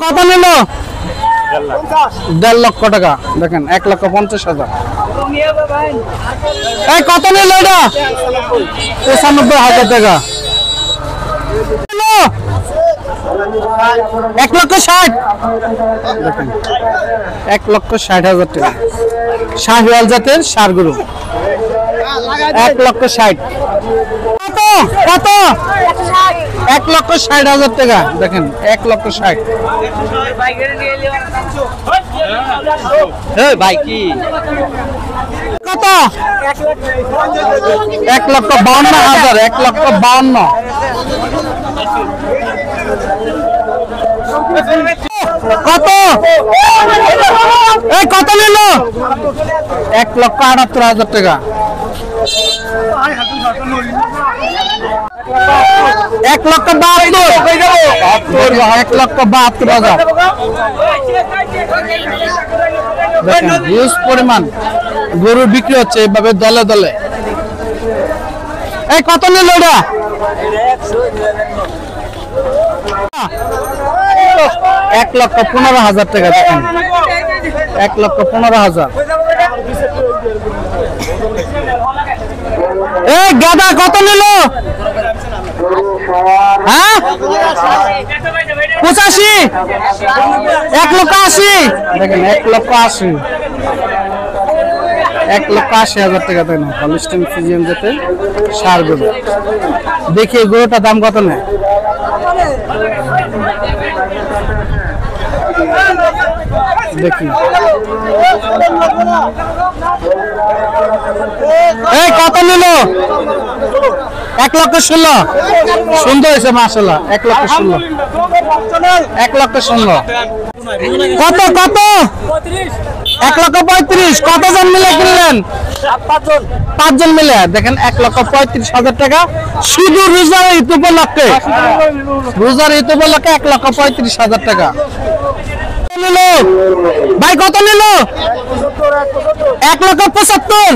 কত নিল? 1.5 লক্ষ টাকা। দেখেন 1,50,000। এই কত নিল এটা? 95,000 টাকা। 1,60,000। দেখেন 1,60,000 টাকা। শাহিওয়াল জাতের ষাঁড় গরু 1,60,000। কত কত? 1,60,000 টাকা। দেখেন 1,60,000। ভাই কি কত? 1,52,000। 1,52,000। কত? এই কত নিল? 1,78,000 টাকা। 1,72,000। 1,72,000। দেখেন হিউজ পরিমাণ গরু বিক্রি হচ্ছে এইভাবে দলে দলে। এই কত নিল এটা? 1,15,000 টাকা। দেখেন 1,15,000। এই গাদা কত নিল? হ্যাঁ 85। 1,80,000। দেখেন 1,80,000। 1,80,000 টাকা। তাই না হলস্টাইন ফ্রিজিয়ান জাতের ষাঁড় গরু। দেখি এই গরুটার দাম কত নেয়। দেখি এই কত নিল? 1,16,000। সুন্দর হয়েছে মাশাআল্লাহ। 1,16,000। 1,16,000। কত কত? 1,35,000। কতজন মিলে কিনলেন? 5 জন মিলে। দেখেন 1,35,000 টাকা শুধু রোজার ঈদ উপলক্ষে। রোজার ঈদ উপলক্ষে 1,35,000 টাকা। ভাই কত নিল? 1,75,000।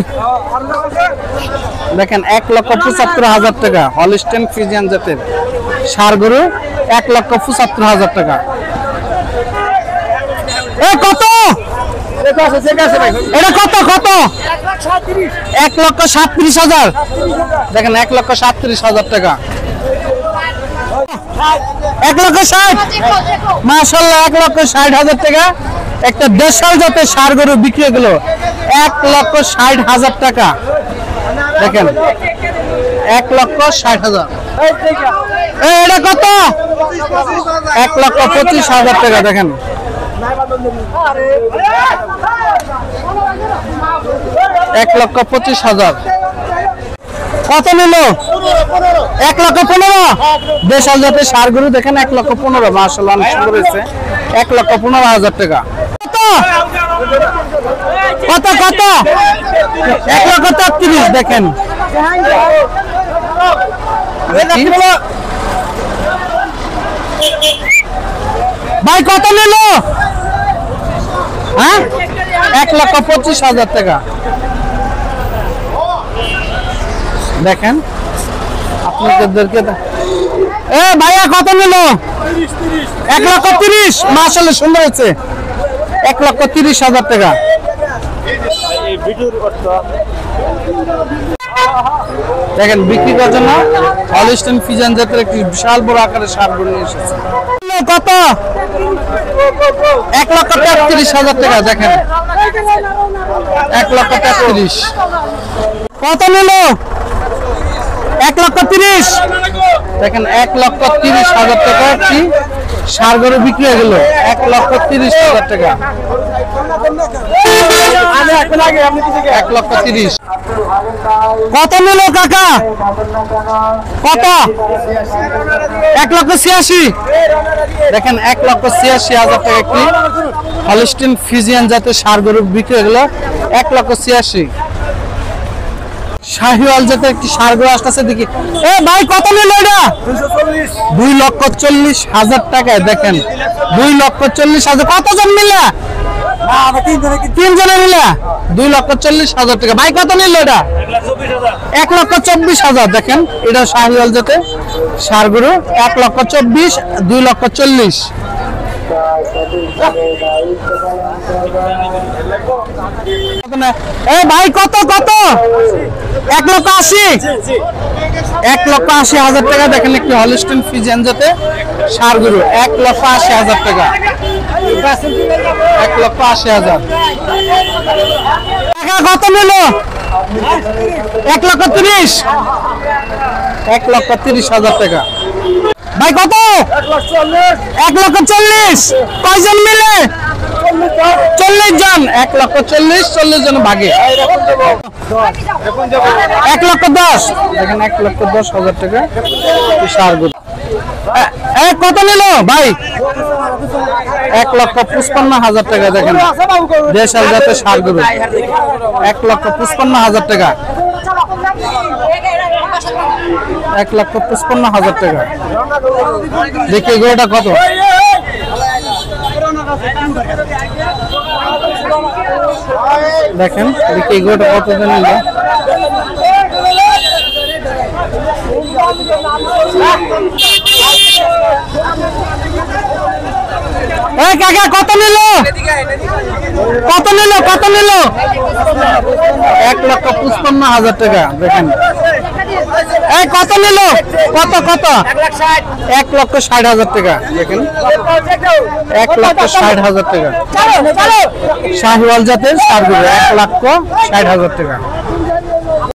দেখেন 1,75,000 টাকা হলস্টাইন ফ্রিজিয়ান জাতের ষাঁড় গরু 1,75,000 টাকা। এ কত? এটা কত কত? 1,37,000। দেখেন 1,37,000 টাকা। 1,60,000। মাশাআল্লাহ 1,60,000 টাকা। একটা দেশাল জাতের ষাঁড় গরু বিক্রি গেল 1,60,000 টাকা। দেখেন 1,60,000। এটা কত? 1,25,000 টাকা। দেখেন 1,25,000। কত নিল? 1,15,000। দেশাল জাতের ষাঁড় গরু দেখেন 1,15,000। মাশাআল্লাহ অনেক সুন্দর হয়েছে। 1,15,000 টাকা। কত কত? 1,33,000। দেখেন ভাই কত নিল? হ্যাঁ 1,25,000 টাকা। দেখেন আপনাদেরকে এ ভাইয়া কত নিল? 1,30,000। মাশাআল্লাহ সুন্দর হয়েছে। 1,30,000 টাকা। দেখেন বিক্রি করার জন্য হলস্টাইন ফ্রিজিয়ান জাতের একটি বিশাল বড় আকারের ষাঁড় গরু নিয়ে এসেছে। কত? 1,33,000 টাকা। দেখেন 1,33,000। কত নিল? 1,30,000। দেখেন 1,30,000 টাকা একটি ষাঁড় গরু বিক্রি হয়ে গেল 1,30,000 টাকা। 1,30,000। কত নিল কাকা? কত? 1,86,000। দেখেন 1,86,000 টাকা একটি হলস্টাইন ফ্রিজিয়ান জাতের ষাঁড় গরু বিক্রি হয়ে গেল 1,86,000। শাহিওয়াল জাতের একটি ষাঁড় গরু আসতেছে দেখি। এ ভাই কত নিল এটা? 2,40,000 টাকায়। দেখেন 2,40,000। কতজন মিলে? 3 জনে মিলে 2,40,000 টাকা। ভাই কত নিল এটা? 1,24,000। দেখেন এটা শাহিওয়াল জাতের ষাঁড় গরু 1,24,000। 2,40,000। এ ভাই কত কত 1,80,000 1,80,000 টাকা। দেখেন একটি হলিস্টিন ফ্রিজিয়ান জাতে ষাঁড় গরু 1,80,000 টাকা। 1,80,000 টাকা। কত নিল? 1,30,000 1,30,000 টাকা। ভাই কত? 1,40,000 কয়জন মিলে? 40 জন। 1,40,000 জন ভাগে 1,10,000। দেখেন 1,10,000 টাকা ষাঁড় গরু। কত নিল ভাই? 1,55,000 টাকা। দেখেন দেশাল জাতের ষাঁড় গরু 1,55,000 টাকা। 1,55,000 টাকা। দেখি গরুটা কত? দেখেন দেখি গরুটা কত নিল? কাকা কত নিল? কত নিল? কত নিল? 1,55,000 টাকা। দেখেন কত নিল? কত কত? 1,60,000 টাকা। দেখেন 1,60,000 টাকা। শাহিওয়াল জাতের ষাঁড় গরু 1,60,000 টাকা।